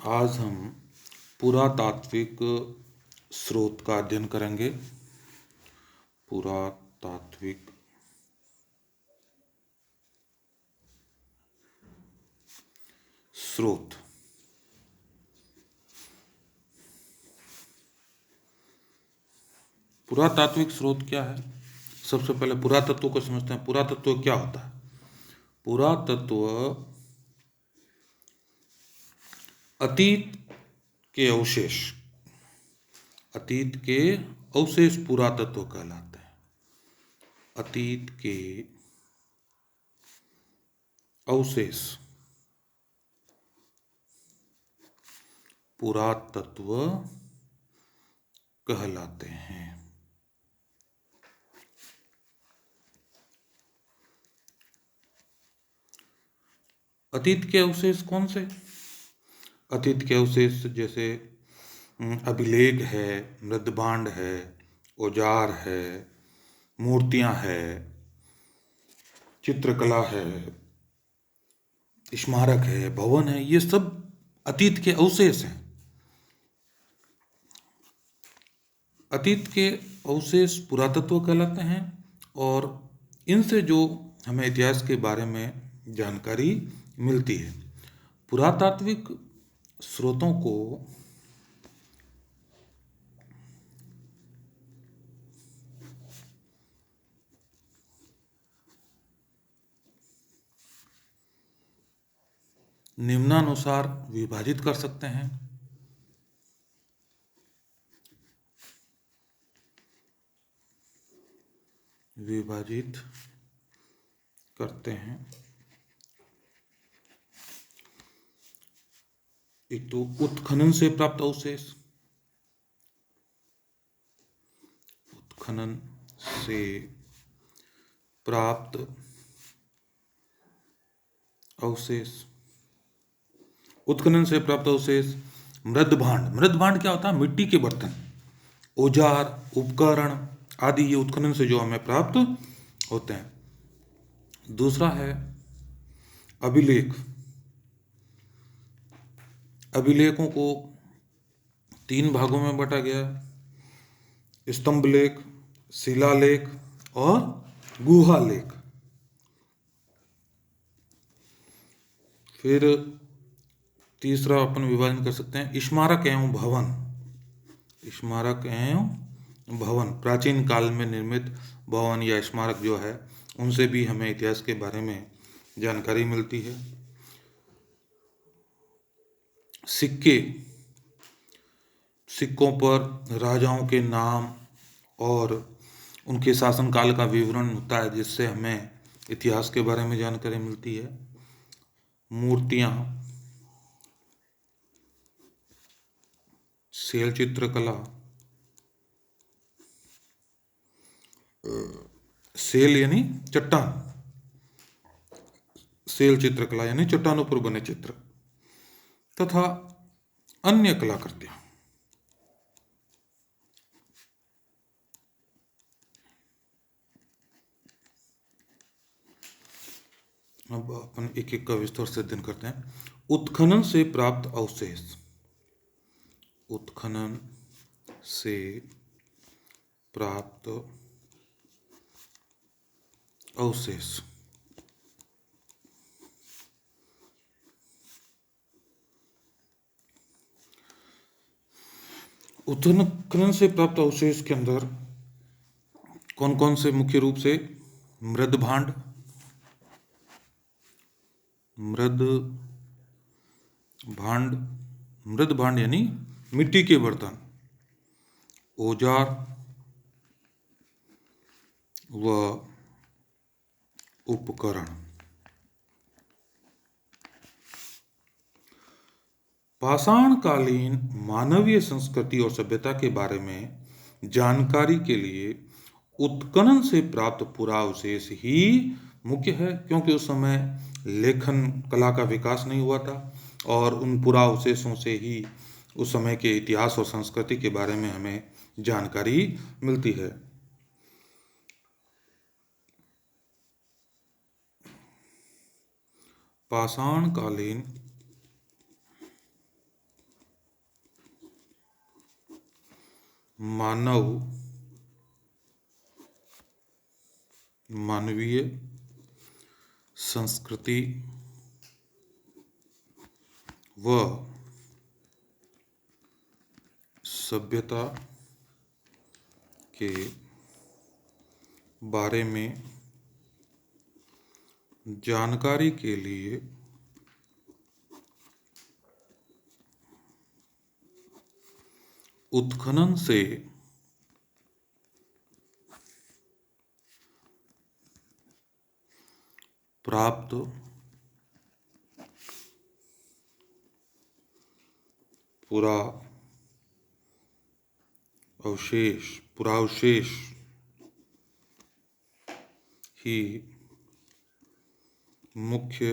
आज हम पुरातात्विक स्रोत का अध्ययन करेंगे। पुरातात्विक स्रोत। पुरातात्विक स्रोत क्या है? सबसे पहले पुरातत्व को समझते हैं। पुरातत्व क्या होता है? पुरातत्व अतीत के अवशेष, अतीत के अवशेष पुरातत्व कहलाते हैं। अतीत के अवशेष पुरातत्व कहलाते हैं। अतीत के अवशेष कौन से? अतीत के अवशेष जैसे अभिलेख है, मृदभांड है, औजार है, मूर्तियां है, चित्रकला है, स्मारक है, भवन है, ये सब अतीत के अवशेष हैं। अतीत के अवशेष पुरातत्व कहलाते हैं और इनसे जो हमें इतिहास के बारे में जानकारी मिलती है। पुरातात्विक स्रोतों को निम्नानुसार विभाजित कर सकते हैं। विभाजित करते हैं। एक तो उत्खनन से प्राप्त अवशेष, उत्खनन से प्राप्त अवशेष, उत्खनन से प्राप्त अवशेष। मृदभांड, मृदभांड क्या होता है? मिट्टी के बर्तन, औजार, उपकरण आदि, ये उत्खनन से जो हमें प्राप्त होते हैं। दूसरा है अभिलेख। अभिलेखों को 3 भागों में बांटा गया है: स्तंभ लेख, शिलालेख और गुहालेख। फिर तीसरा अपन विभाजन कर सकते हैं स्मारक एवं भवन। स्मारक एवं भवन, प्राचीन काल में निर्मित भवन या स्मारक जो है, उनसे भी हमें इतिहास के बारे में जानकारी मिलती है। सिक्के, सिक्कों पर राजाओं के नाम और उनके शासनकाल का विवरण होता है, जिससे हमें इतिहास के बारे में जानकारी मिलती है। मूर्तियां, शैल चित्रकला, शैल यानी चट्टान, शैल चित्रकला यानी चट्टानों पर बने चित्र, तथा अन्य कलाकृतियां। अब अपन एक एक का विस्तार से अध्ययन करते हैं। उत्खनन से प्राप्त अवशेष, उत्खनन से प्राप्त अवशेष। उत्खनन से प्राप्त अवशेष के अंदर कौन कौन से मुख्य रूप से? मृदभांड, मृदभांड यानी मिट्टी के बर्तन, औजार व उपकरण। पाषाणकालीन मानवीय संस्कृति और सभ्यता के बारे में जानकारी के लिए उत्खनन से प्राप्त पुरावशेष ही मुख्य है, क्योंकि उस समय लेखन कला का विकास नहीं हुआ था और उन पुरावशेषों से ही उस समय के इतिहास और संस्कृति के बारे में हमें जानकारी मिलती है। पाषाणकालीन मानवीय संस्कृति व सभ्यता के बारे में जानकारी के लिए उत्खनन से प्राप्त पुरावशेष ही मुख्य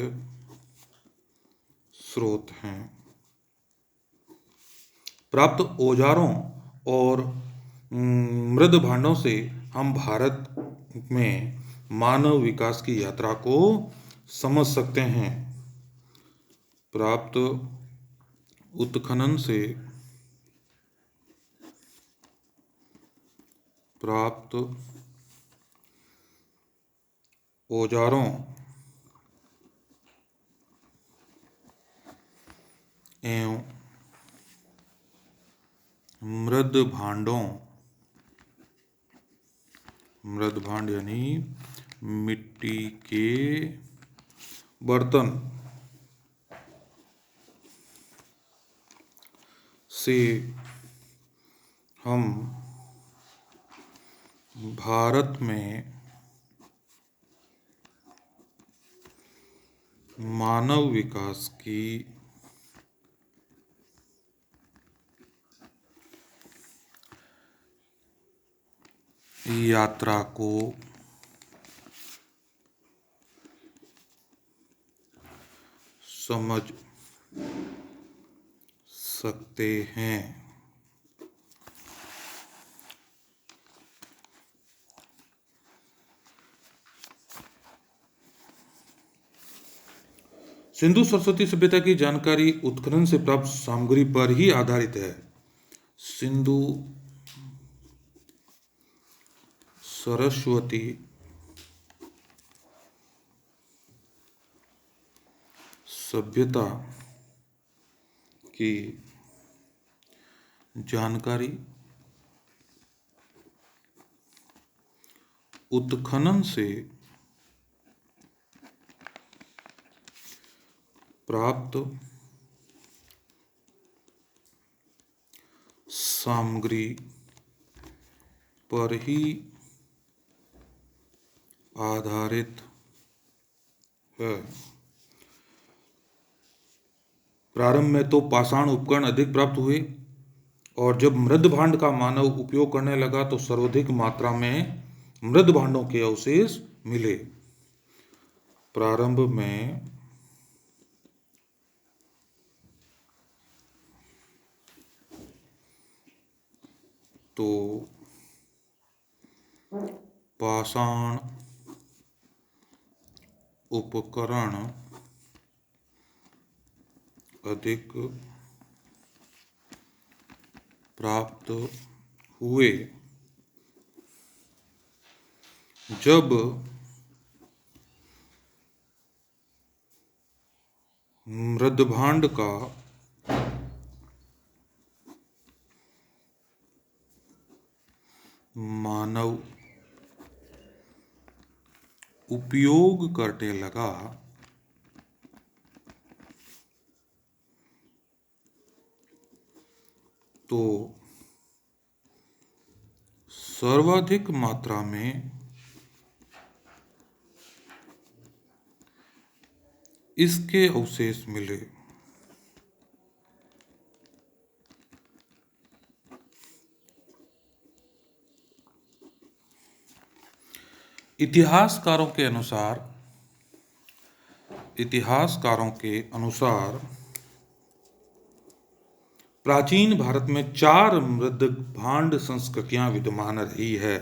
स्रोत हैं। प्राप्त औजारों और मृद भांडों से हम भारत में मानव विकास की यात्रा को समझ सकते हैं। प्राप्त उत्खनन से प्राप्त औजारों एवं मृद भांड यानी मिट्टी के बर्तन से हम भारत में मानव विकास की यात्रा को समझ सकते हैं। सिंधु सरस्वती सभ्यता की जानकारी उत्खनन से प्राप्त सामग्री पर ही आधारित है। सिंधु सरस्वती सभ्यता की जानकारी उत्खनन से प्राप्त सामग्री पर ही आधारित है। प्रारंभ में तो पाषाण उपकरण अधिक प्राप्त हुए और जब मृद भांड का मानव उपयोग करने लगा तो सर्वाधिक मात्रा में मृद भांडों के अवशेष मिले। प्रारंभ में तो पाषाण उपकरण अधिक प्राप्त हुए। जब मृदभांड का मानव उपयोग करने लगा तो सर्वाधिक मात्रा में इसके अवशेष मिले। इतिहासकारों के अनुसार प्राचीन भारत में 4 मृद भांड संस्कृतियां विद्यमान रही है।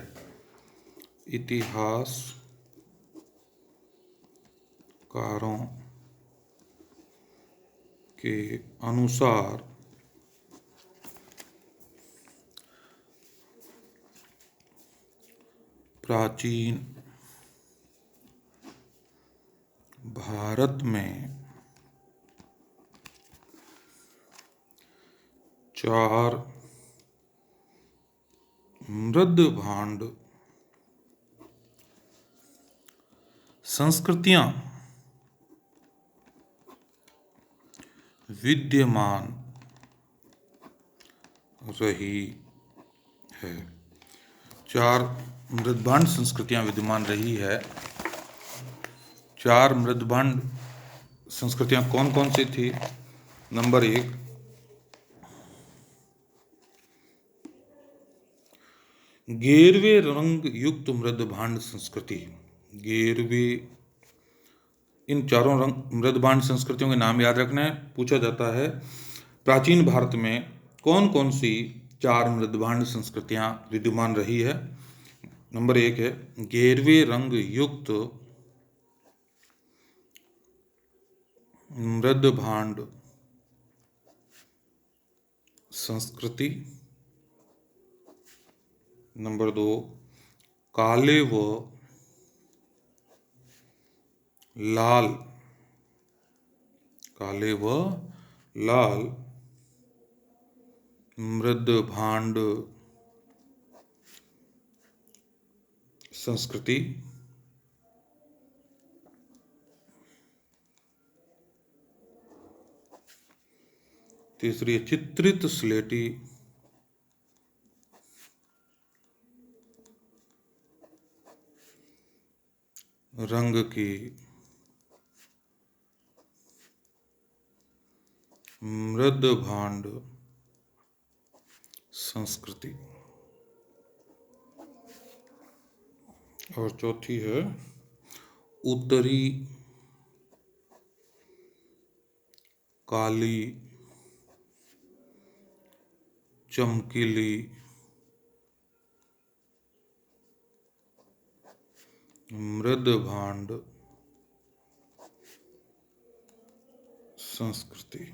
इतिहासकारों के अनुसार प्राचीन भारत में 4 मृदभांड संस्कृतियां विद्यमान रही है। 4 मृदभांड संस्कृतियां विद्यमान रही है। 4 मृदभांड संस्कृतियां कौन कौन सी थी? नंबर 1, गेरवे रंग युक्त मृदभांड संस्कृति। गेरवे, इन चारों रंग मृदभांड संस्कृतियों के नाम याद रखना है, पूछा जाता है। प्राचीन भारत में कौन कौन सी 4 मृदभांड संस्कृतियां विद्यमान रही है? नंबर 1 है गेरवे रंग युक्त मृदभांड संस्कृति। नंबर 2, काले व लाल, काले व लाल मृदभांड संस्कृति। तीसरी है चित्रित स्लेटी रंग की मृदभांड संस्कृति। और चौथी है उत्तरी काली चमकीली मृदभांड संस्कृति।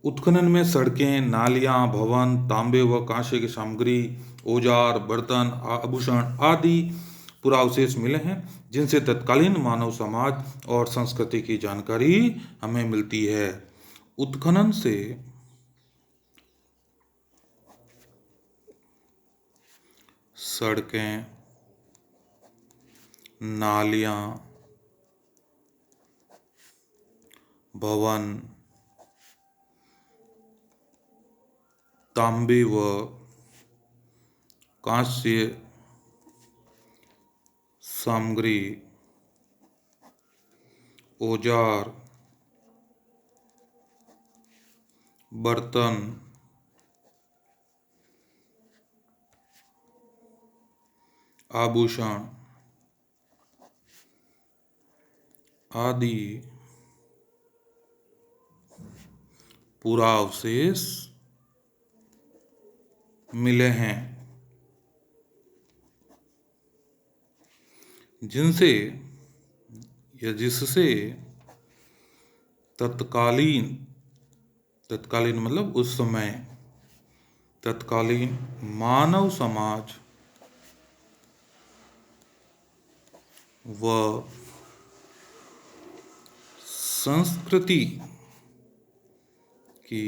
उत्खनन में सड़कें, नालियां, भवन, तांबे व कांसे की सामग्री, औजार, बर्तन, आभूषण आदि पुरावशेष मिले हैं, जिनसे तत्कालीन मानव समाज और संस्कृति की जानकारी हमें मिलती है। उत्खनन से सड़कें, नालियां, भवन, तांबे व कांस्य सामग्री, औजार, बर्तन आभूषण आदि पुरावशेष मिले हैं, जिनसे या जिससे तत्कालीन मतलब उस समय तत्कालीन मानव समाज व संस्कृति की